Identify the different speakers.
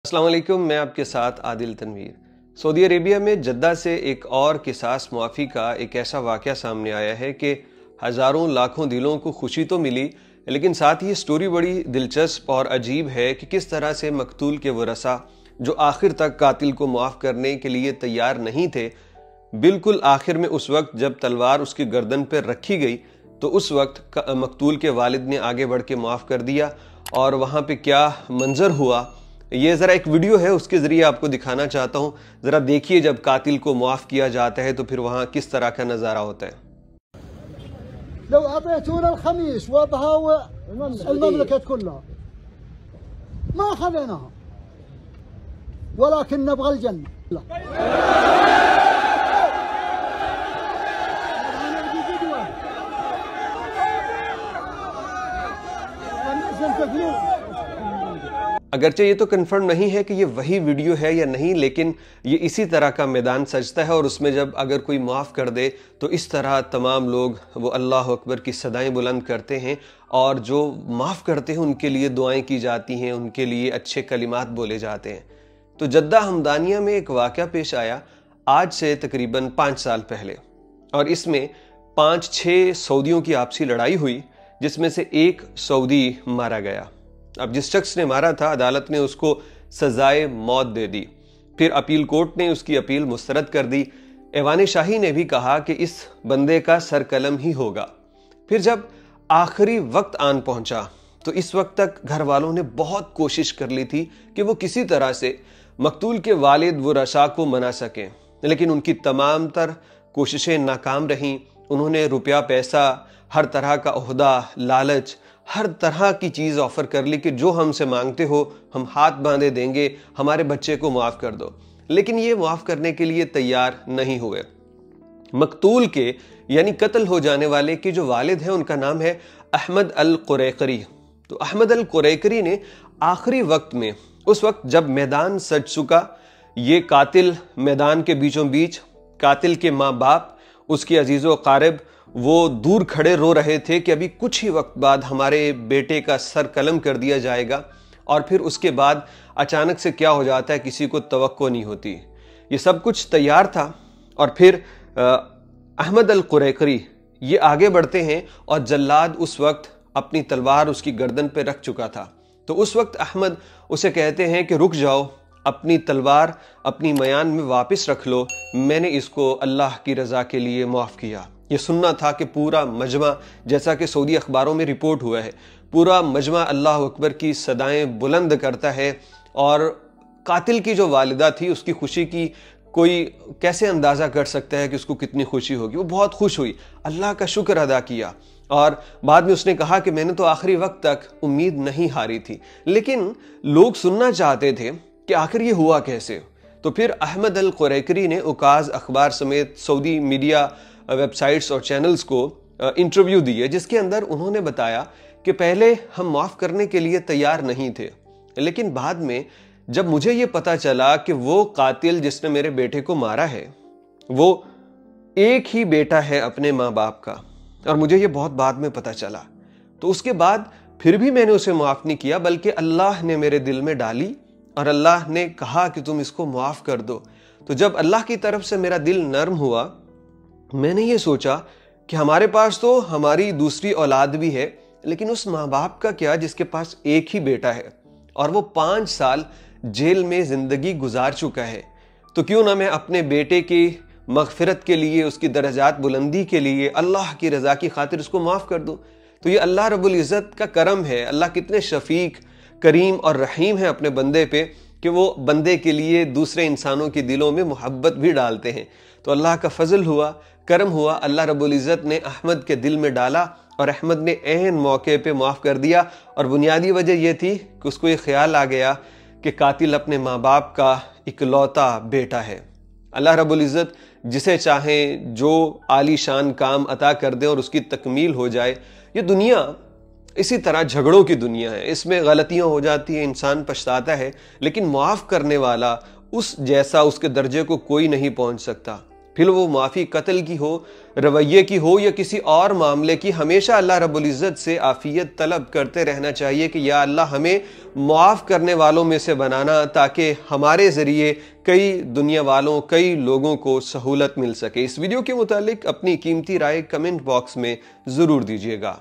Speaker 1: अस्सलाम वालेकुम, मैं आपके साथ आदिल तनवीर। सऊदी अरेबिया में जद्दा से एक और किसास मुआफ़ी का एक ऐसा वाक़या सामने आया है कि हज़ारों लाखों दिलों को खुशी तो मिली, लेकिन साथ ही ये स्टोरी बड़ी दिलचस्प और अजीब है कि किस तरह से मकतूल के वरसा जो आखिर तक कातिल को माफ़ करने के लिए तैयार नहीं थे, बिल्कुल आखिर में उस वक्त जब तलवार उसकी गर्दन पर रखी गई तो उस वक्त मकतूल के वालिद ने आगे बढ़ के माफ़ कर दिया। और वहाँ पे क्या मंजर हुआ, ये ज़रा एक वीडियो है, उसके ज़रिए आपको दिखाना चाहता हूँ। ज़रा देखिए जब कातिल को माफ़ किया जाता है तो फिर वहाँ किस तरह का नज़ारा होता है।
Speaker 2: لو أعطيتونا الخميس وضها المملكة كلها ما أخذناها، ولكن نبغى الجنة.
Speaker 1: अगरचे ये तो कंफर्म नहीं है कि ये वही वीडियो है या नहीं, लेकिन ये इसी तरह का मैदान सजता है और उसमें जब अगर कोई माफ़ कर दे तो इस तरह तमाम लोग वो अल्लाह अकबर की सदाएं बुलंद करते हैं और जो माफ़ करते हैं उनके लिए दुआएं की जाती हैं, उनके लिए अच्छे कलिमात बोले जाते हैं। तो जद्दा हमदानिया में एक वाक़या पेश आया आज से तकरीबन 5 साल पहले, और इसमें 5-6 सऊदियों की आपसी लड़ाई हुई जिसमें से एक सऊदी मारा गया। अब जिस शख्स ने मारा था अदालत ने उसको सजाए मौत दे दी, फिर अपील कोर्ट ने उसकी अपील मुस्तरद कर दी। ऐवान शाही ने भी कहा कि इस बंदे का सर कलम ही होगा। फिर जब आखिरी वक्त आन पहुंचा तो इस वक्त तक घर वालों ने बहुत कोशिश कर ली थी कि वो किसी तरह से मकतूल के वालिद व रशा को मना सकें, लेकिन उनकी तमाम तर कोशिशें नाकाम रहीं। उन्होंने रुपया पैसा, हर तरह का ओहदा, लालच, हर तरह की चीज़ ऑफ़र कर ली कि जो हमसे मांगते हो हम हाथ बांधे देंगे, हमारे बच्चे को माफ़ कर दो, लेकिन ये माफ़ करने के लिए तैयार नहीं हुए। मकतूल के यानी कत्ल हो जाने वाले के जो वालिद हैं उनका नाम है अहमद अल कुरैकरी। तो अहमद अल कुरैकरी ने आखिरी वक्त में, उस वक्त जब मैदान सज चुका, ये कातिल मैदान के बीचों बीच, कातिल के माँ बाप, उसके अजीज़ो क़ारिब वो दूर खड़े रो रहे थे कि अभी कुछ ही वक्त बाद हमारे बेटे का सर कलम कर दिया जाएगा, और फिर उसके बाद अचानक से क्या हो जाता है किसी को तवक्को नहीं होती। ये सब कुछ तैयार था और फिर अहमद अल कुरैकरी ये आगे बढ़ते हैं और जल्लाद उस वक्त अपनी तलवार उसकी गर्दन पे रख चुका था। तो उस वक्त अहमद उसे कहते हैं कि रुक जाओ, अपनी तलवार अपनी मयान में वापस रख लो, मैंने इसको अल्लाह की रज़ा के लिए माफ़ किया। ये सुनना था कि पूरा मजमा, जैसा कि सऊदी अखबारों में रिपोर्ट हुआ है, पूरा मजमा अल्लाह अकबर की सदाएं बुलंद करता है। और कातिल की जो वालिदा थी उसकी खुशी की कोई कैसे अंदाज़ा कर सकता है कि उसको कितनी खुशी होगी। वो बहुत खुश हुई, अल्लाह का शुक्र अदा किया, और बाद में उसने कहा कि मैंने तो आखिरी वक्त तक उम्मीद नहीं हारी थी। लेकिन लोग सुनना चाहते थे कि आखिर ये हुआ कैसे। तो फिर अहमद अल कुरैकरी ने उकाज़ अखबार समेत सऊदी मीडिया वेबसाइट्स और चैनल्स को इंटरव्यू दिए, जिसके अंदर उन्होंने बताया कि पहले हम माफ़ करने के लिए तैयार नहीं थे, लेकिन बाद में जब मुझे ये पता चला कि वो कातिल जिसने मेरे बेटे को मारा है वो एक ही बेटा है अपने माँ बाप का, और मुझे ये बहुत बाद में पता चला, तो उसके बाद फिर भी मैंने उसे माफ़ नहीं किया, बल्कि अल्लाह ने मेरे दिल में डाली और अल्लाह ने कहा कि तुम इसको माफ़ कर दो। तो जब अल्लाह की तरफ से मेरा दिल नर्म हुआ, मैंने ये सोचा कि हमारे पास तो हमारी दूसरी औलाद भी है, लेकिन उस माँ बाप का क्या जिसके पास एक ही बेटा है और वो 5 साल जेल में ज़िंदगी गुजार चुका है। तो क्यों ना मैं अपने बेटे की मग़फ़िरत के लिए, उसकी दर्जात बुलंदी के लिए, अल्लाह की रज़ा की खातिर उसको माफ़ कर दूँ। तो ये अल्लाह रब्बुल इज़्ज़त का करम है। अल्लाह कितने शफ़ीक, करीम और रहीम है अपने बंदे पे कि वो बंदे के लिए दूसरे इंसानों के दिलों में मोहब्बत भी डालते हैं। तो अल्लाह का फजल हुआ, करम हुआ, अल्लाह रब्बुल इज़्ज़त ने अहमद के दिल में डाला और अहमद ने ऐन मौके पे माफ़ कर दिया। और बुनियादी वजह यह थी कि उसको ये ख्याल आ गया कि कातिल अपने माँ बाप का इकलौता बेटा है। अल्लाह रब्बुल इज़्ज़त जिसे चाहे जो आलीशान काम अता कर दे और उसकी तकमील हो जाए। ये दुनिया इसी तरह झगड़ों की दुनिया है, इसमें गलतियां हो जाती हैं, इंसान पछताता है, लेकिन माफ़ करने वाला उस जैसा, उसके दर्जे को कोई नहीं पहुंच सकता। پھر وہ معافی قتل کی ہو، رویے کی ہو یا کسی اور معاملے کی، ہمیشہ اللہ رب العزت سے عافیت طلب کرتے رہنا چاہیے کہ یا اللہ ہمیں معاف کرنے والوں میں سے بنانا، تاکہ ہمارے ذریعے کئی دنیا والوں، کئی لوگوں کو سہولت مل سکے۔ اس ویڈیو کے متعلق اپنی قیمتی رائے کمنٹ باکس میں ضرور دیجیے گا۔